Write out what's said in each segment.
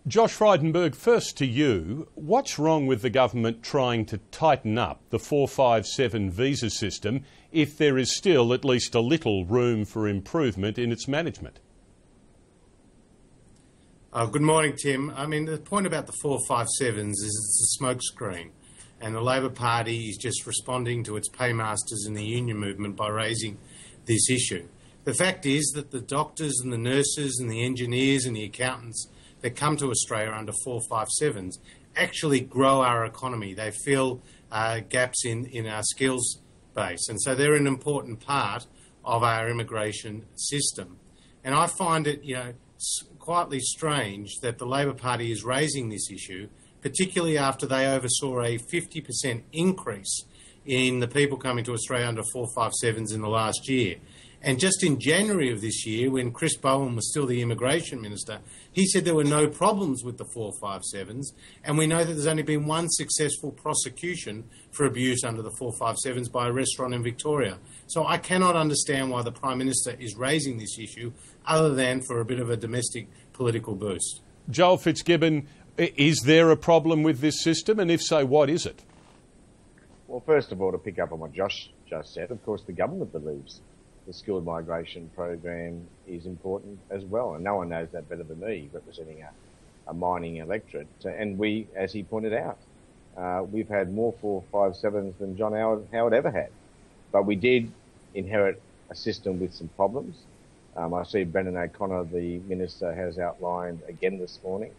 Josh Frydenberg, first to you. What's wrong with the government trying to tighten up the 457 visa system if there is still at least a little room for improvement in its management? Good morning, Tim. I mean, the point about the 457s is it's a smokescreen, and the Labor Party is just responding to its paymasters in the union movement by raising this issue. The fact is that the doctors and the nurses and the engineers and the accountants that come to Australia under 457s actually grow our economy. They fill gaps in our skills base, and so they're an important part of our immigration system. And I find it, quietly strange that the Labor Party is raising this issue, particularly after they oversaw a 50% increase in the people coming to Australia under 457s in the last year. And just in January of this year, when Chris Bowen was still the Immigration Minister, he said there were no problems with the 457s, and we know that there's only been one successful prosecution for abuse under the 457s by a restaurant in Victoria. So I cannot understand why the Prime Minister is raising this issue other than for a bit of a domestic political boost. Joel Fitzgibbon, is there a problem with this system, and if so, what is it? Well, first of all, to pick up on what Josh just said, of course the government believes the skilled migration program is important as well, and no one knows that better than me, representing a mining electorate. And we, as he pointed out, we've had more 457s than John Howard ever had. But we did inherit a system with some problems. I see Brendan O'Connor, the Minister, has outlined again this morning,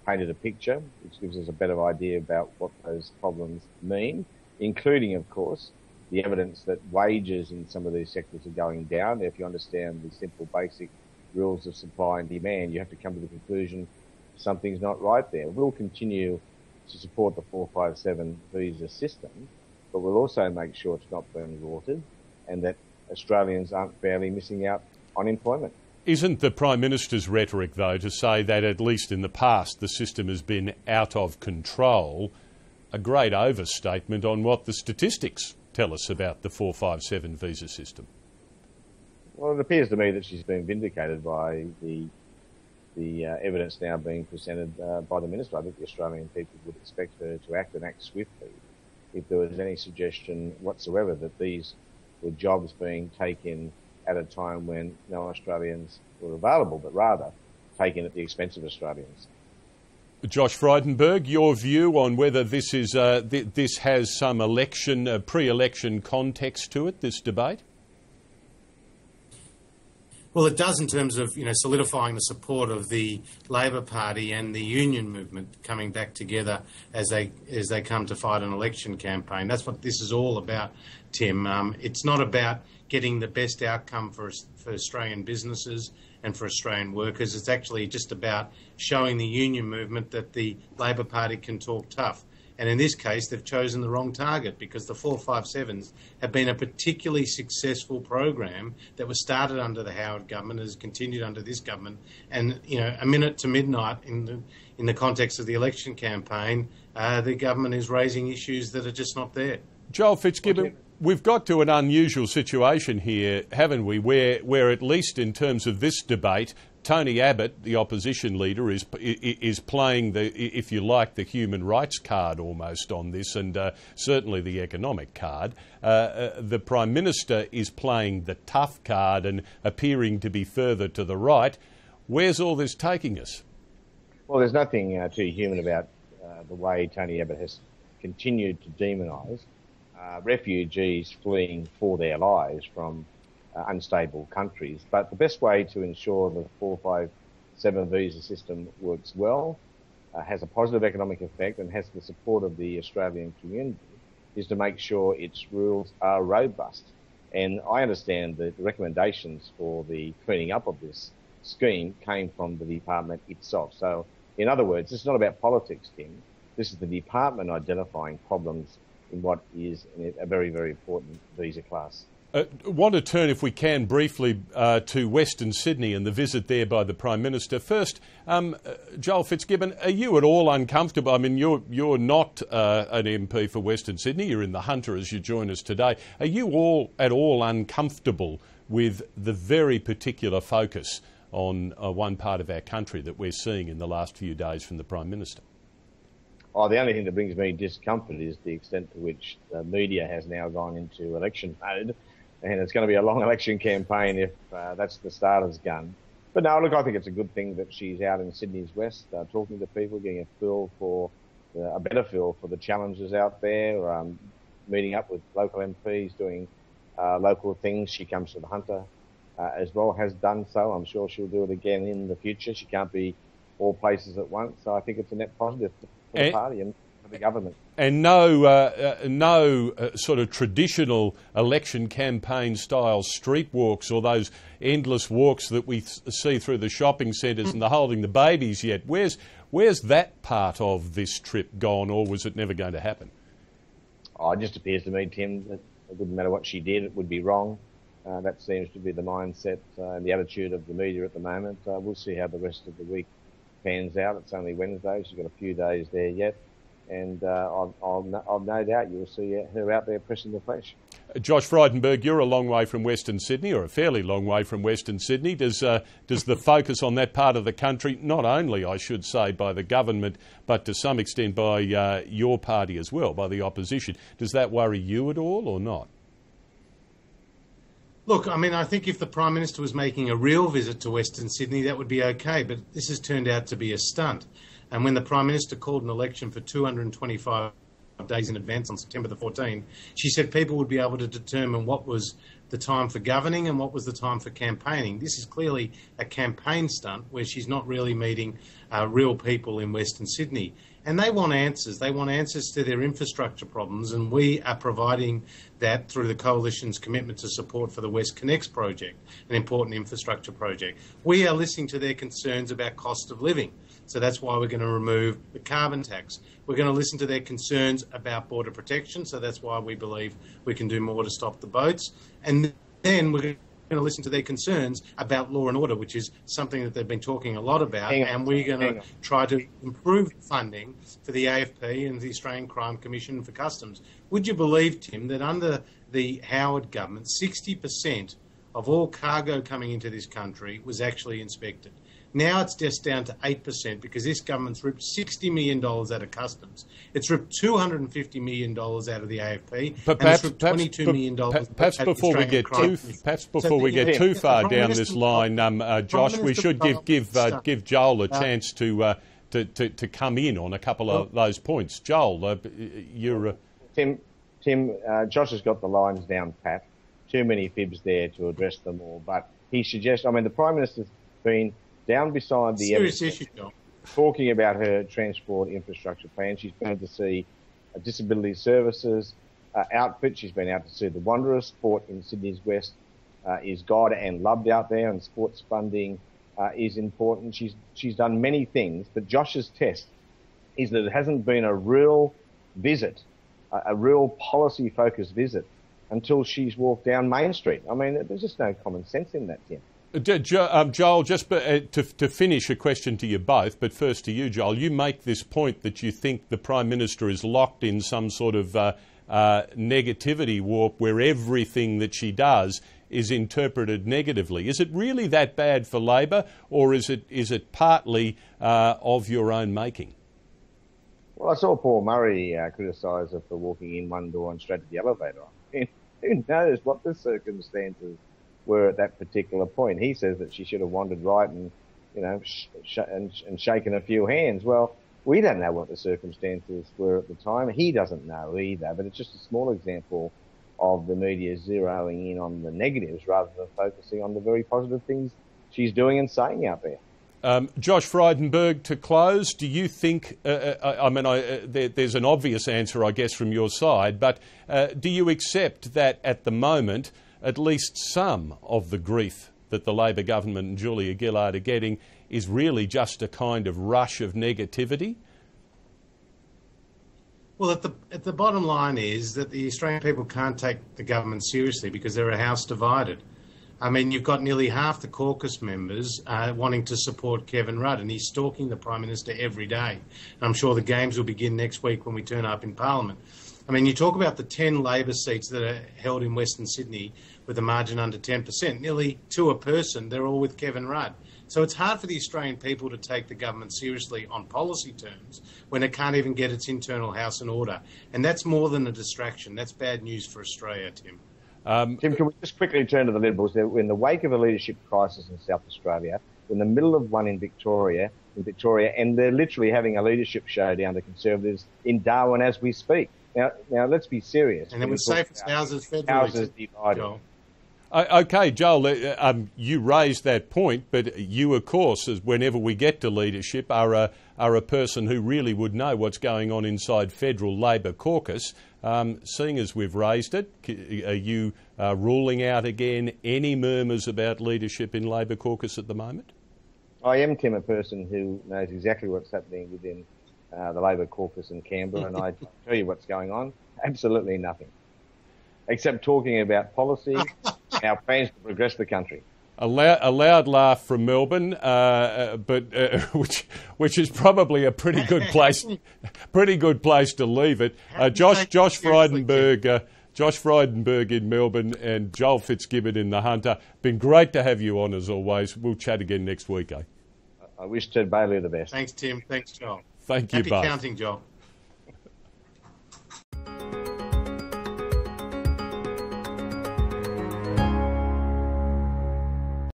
painted a picture which gives us a better idea about what those problems mean, including, of course, the evidence that wages in some of these sectors are going down. If you understand the simple basic rules of supply and demand, you have to come to the conclusion something's not right there. We'll continue to support the 457 visa system, but we'll also make sure it's not being watered and that Australians aren't fairly missing out on employment. Isn't the Prime Minister's rhetoric, though, to say that at least in the past the system has been out of control, a great overstatement on what the statistics tell us about the 457 visa system? Well, it appears to me that she's been vindicated by the evidence now being presented by the Minister. I think the Australian people would expect her to act and act swiftly if there was any suggestion whatsoever that these were jobs being taken at a time when no Australians were available, but rather taken at the expense of Australians. Josh Frydenberg, your view on whether this is this has some election, pre-election context to it, this debate? Well, it does in terms of solidifying the support of the Labor Party and the union movement coming back together as they come to fight an election campaign. That's what this is all about, Tim. It's not about getting the best outcome for Australian businesses and for Australian workers. It's actually just about showing the union movement that the Labor Party can talk tough. And in this case, they've chosen the wrong target because the 457s have been a particularly successful program that was started under the Howard government, has continued under this government. And, a minute to midnight in the context of the election campaign, the government is raising issues that are just not there. Joel Fitzgibbon, we've got to an unusual situation here, haven't we, where at least in terms of this debate, Tony Abbott, the opposition leader, is playing the, if you like, the human rights card almost on this, and certainly the economic card. The Prime Minister is playing the tough card and appearing to be further to the right. Where's all this taking us? Well, there's nothing too human about the way Tony Abbott has continued to demonise refugees fleeing for their lives from unstable countries. But the best way to ensure the 457 visa system works well, has a positive economic effect and has the support of the Australian community is to make sure its rules are robust. And I understand that the recommendations for the cleaning up of this scheme came from the department itself. So in other words, it's not about politics, Tim. This is the department identifying problems in what is a very, very important visa class. Want to turn, if we can, briefly to Western Sydney and the visit there by the Prime Minister. First, Joel Fitzgibbon, are you at all uncomfortable? I mean, you're not an MP for Western Sydney. You're in the Hunter as you join us today. Are you at all uncomfortable with the very particular focus on one part of our country that we're seeing in the last few days from the Prime Minister? Oh, the only thing that brings me discomfort is the extent to which the media has now gone into election mode, and it's going to be a long election campaign if that's the starter's gun. But no, look, I think it's a good thing that she's out in Sydney's West, talking to people, getting a better feel for the challenges out there, meeting up with local MPs, doing local things. She comes to the Hunter as well, has done so. I'm sure she'll do it again in the future. She can't be all places at once, so I think it's a net positive for the party and for the government. And no sort of traditional election campaign style street walks or those endless walks that we see through the shopping centres and the holding the babies yet. Where's that part of this trip gone, or was it never going to happen? Oh, it just appears to me, Tim, that it wouldn't matter what she did, it would be wrong. That seems to be the mindset and the attitude of the media at the moment. We'll see how the rest of the week pans out. It's only Wednesday. She's got a few days there yet. And I've no doubt you'll see her out there pressing the flesh. Josh Frydenberg, you're a long way from Western Sydney, or a fairly long way from Western Sydney. Does the focus on that part of the country, not only, I should say, by the government, but to some extent by your party as well, by the opposition, does that worry you at all or not? Look, I mean, I think if the Prime Minister was making a real visit to Western Sydney, that would be okay, but this has turned out to be a stunt. And when the Prime Minister called an election for 225 days in advance on September the 14th, she said people would be able to determine what was the time for governing and what was the time for campaigning. This is clearly a campaign stunt where she's not really meeting real people in Western Sydney. And they want answers. They want answers to their infrastructure problems, and we are providing that through the Coalition's commitment to support for the WestConnex project, an important infrastructure project. We are listening to their concerns about cost of living. So that's why we're going to remove the carbon tax. We're going to listen to their concerns about border protection. So that's why we believe we can do more to stop the boats. And then we're going to listen to their concerns about law and order, which is something that they've been talking a lot about. And we're going to try to improve funding for the AFP and the Australian Crime Commission for Customs. Would you believe, Tim, that under the Howard government, 60% of all cargo coming into this country was actually inspected? Now it's just down to 8% because this government's ripped $60 million out of customs. It's ripped $250 million out of the AFP. But perhaps, and it's ripped $22 million perhaps before we get too far down this line, Josh, we should give Joel a chance to come in on a couple of those points. Joel, you're... Tim, Josh has got the lines down pat. Too many fibs there to address them all. But he suggests... I mean, the Prime Minister's been down beside the serious issue, John, talking about her transport infrastructure plan. She's been to see a disability services outfit. She's been out to see the Wanderers. Sport in Sydney's West is God and loved out there, and sports funding is important. She's done many things, but Josh's test is that it hasn't been a real visit, a real policy-focused visit, until she's walked down Main Street. I mean, there's just no common sense in that, Tim. Joel, just to finish, a question to you both, but first to you, Joel. You make this point that you think the Prime Minister is locked in some sort of negativity warp where everything that she does is interpreted negatively. Is it really that bad for Labor, or is it partly of your own making? Well, I saw Paul Murray criticise her for walking in one door and straight to the elevator. I mean, who knows what the circumstances were at that particular point. He says that she should have wandered right and, you know, and shaken a few hands. Well, we don't know what the circumstances were at the time. He doesn't know either, but it's just a small example of the media zeroing in on the negatives rather than focusing on the very positive things she's doing and saying out there. Josh Frydenberg, to close, do you think, there's an obvious answer, I guess, from your side, but do you accept that at the moment at least some of the grief that the Labor government and Julia Gillard are getting is really just a kind of rush of negativity? Well, at the bottom line is that the Australian people can't take the government seriously because they're a house divided. I mean, you've got nearly half the caucus members wanting to support Kevin Rudd, and he's stalking the Prime Minister every day. And I'm sure the games will begin next week when we turn up in Parliament. I mean, you talk about the 10 Labor seats that are held in Western Sydney with a margin under 10%, nearly to a person, they're all with Kevin Rudd. So it's hard for the Australian people to take the government seriously on policy terms when it can't even get its internal house in order. And that's more than a distraction. That's bad news for Australia, Tim. Tim, can we just quickly turn to the Liberals? They're in the wake of a leadership crisis in South Australia, in the middle of one in Victoria, and they're literally having a leadership showdown, the Conservatives, in Darwin as we speak. Now let's be serious. And it was safe as houses federally. Houses divided. Joel. Okay, Joel, you raised that point, but you, of course, as whenever we get to leadership, are a person who really would know what's going on inside federal Labor caucus. Seeing as we've raised it, are you ruling out again any murmurs about leadership in Labor caucus at the moment? I am, Tim, a person who knows exactly what's happening within the Labor caucus in Canberra, and I tell you what's going on. Absolutely nothing. Except talking about policy, our plans to progress the country. A loud laugh from Melbourne, but which is probably a pretty good place to leave it. Josh Frydenberg in Melbourne and Joel Fitzgibbon in the Hunter. Been great to have you on as always. We'll chat again next week, eh? I wish Ted Bailey the best. Thanks, Tim. Thanks, Joel. Thank you both. Happy counting, Joel.